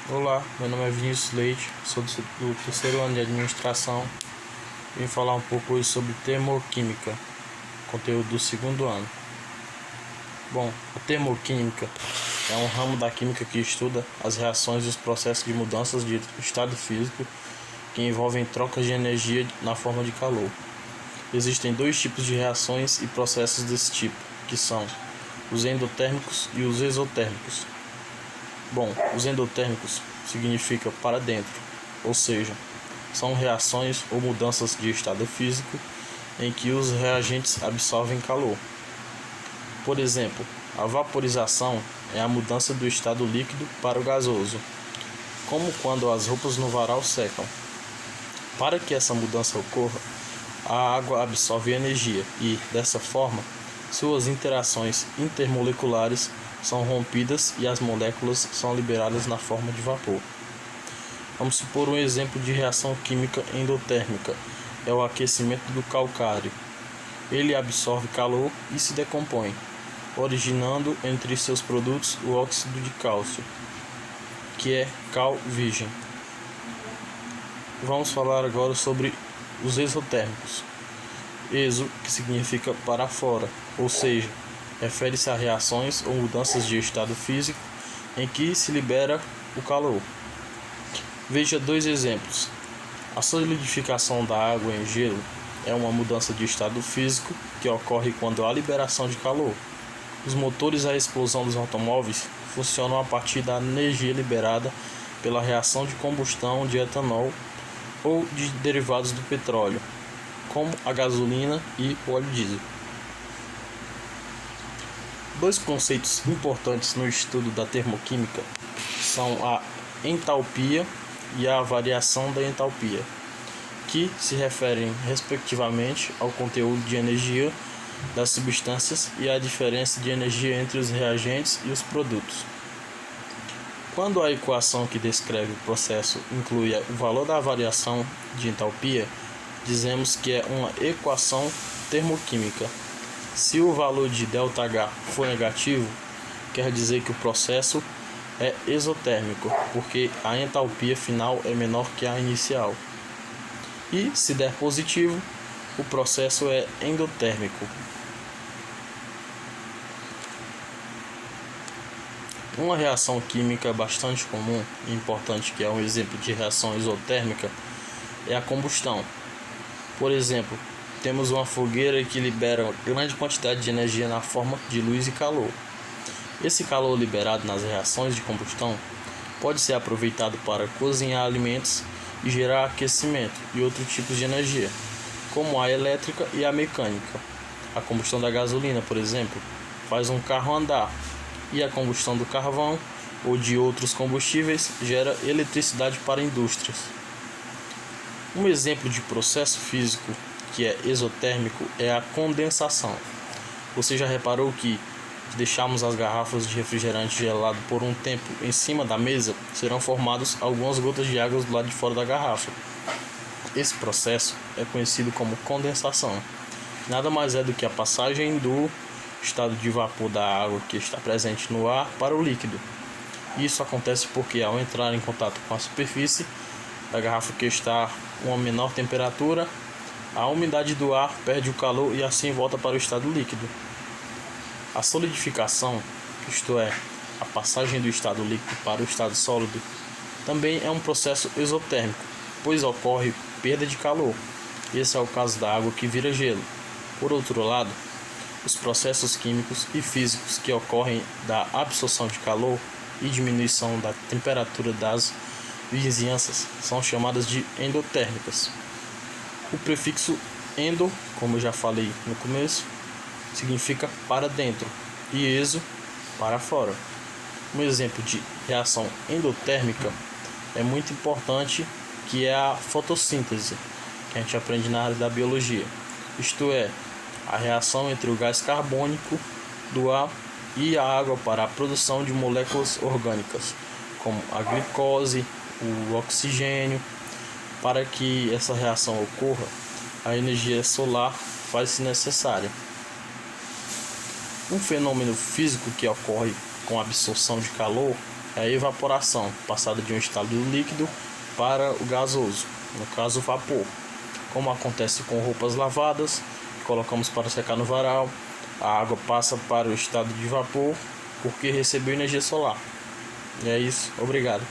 Olá, meu nome é Vinícius Leite, sou do terceiro ano de administração. Vim falar um pouco hoje sobre termoquímica, conteúdo do segundo ano. Bom, a termoquímica é um ramo da química que estuda as reações e os processos de mudanças de estado físico que envolvem trocas de energia na forma de calor. Existem dois tipos de reações e processos desse tipo, que são os endotérmicos e os exotérmicos. Bom, os endotérmicos significa para dentro, ou seja, são reações ou mudanças de estado físico em que os reagentes absorvem calor. Por exemplo, a vaporização é a mudança do estado líquido para o gasoso, como quando as roupas no varal secam. Para que essa mudança ocorra, a água absorve energia e, dessa forma, suas interações intermoleculares são rompidas e as moléculas são liberadas na forma de vapor. Vamos supor um exemplo de reação química endotérmica, é o aquecimento do calcário. Ele absorve calor e se decompõe, originando entre seus produtos o óxido de cálcio, que é cal virgem. Vamos falar agora sobre os exotérmicos. Exo, que significa para fora, ou seja, refere-se a reações ou mudanças de estado físico em que se libera o calor. Veja dois exemplos. A solidificação da água em gelo é uma mudança de estado físico que ocorre quando há liberação de calor. Os motores à explosão dos automóveis funcionam a partir da energia liberada pela reação de combustão de etanol ou de derivados do petróleo, como a gasolina e o óleo diesel. Dois conceitos importantes no estudo da termoquímica são a entalpia e a variação da entalpia, que se referem respectivamente ao conteúdo de energia das substâncias e à diferença de energia entre os reagentes e os produtos. Quando a equação que descreve o processo inclui o valor da variação de entalpia, dizemos que é uma equação termoquímica. Se o valor de ΔH for negativo, quer dizer que o processo é exotérmico, porque a entalpia final é menor que a inicial. E se der positivo, o processo é endotérmico. Uma reação química bastante comum e importante, que é um exemplo de reação exotérmica, é a combustão. Por exemplo, temos uma fogueira que libera grande quantidade de energia na forma de luz e calor. Esse calor liberado nas reações de combustão pode ser aproveitado para cozinhar alimentos e gerar aquecimento e outros tipos de energia, como a elétrica e a mecânica. A combustão da gasolina, por exemplo, faz um carro andar, e a combustão do carvão ou de outros combustíveis gera eletricidade para indústrias. Um exemplo de processo físico que é exotérmico é a condensação. Você já reparou que, se deixarmos as garrafas de refrigerante gelado por um tempo em cima da mesa, serão formadas algumas gotas de água do lado de fora da garrafa? Esse processo é conhecido como condensação. Nada mais é do que a passagem do estado de vapor da água que está presente no ar para o líquido. Isso acontece porque, ao entrar em contato com a superfície da garrafa que está a uma menor temperatura, a umidade do ar perde o calor e assim volta para o estado líquido. A solidificação, isto é, a passagem do estado líquido para o estado sólido, também é um processo exotérmico, pois ocorre perda de calor. Esse é o caso da água que vira gelo. Por outro lado, os processos químicos e físicos que ocorrem da absorção de calor e diminuição da temperatura das vizinhanças são chamadas de endotérmicas. O prefixo endo, como eu já falei no começo, significa para dentro e exo, para fora. Um exemplo de reação endotérmica é muito importante, que é a fotossíntese, que a gente aprende na área da biologia. Isto é, a reação entre o gás carbônico do ar e a água para a produção de moléculas orgânicas, como a glicose, o oxigênio. Para que essa reação ocorra, a energia solar faz-se necessária. Um fenômeno físico que ocorre com a absorção de calor é a evaporação, passada de um estado líquido para o gasoso, no caso o vapor. Como acontece com roupas lavadas, colocamos para secar no varal, a água passa para o estado de vapor porque recebeu energia solar. E é isso, obrigado.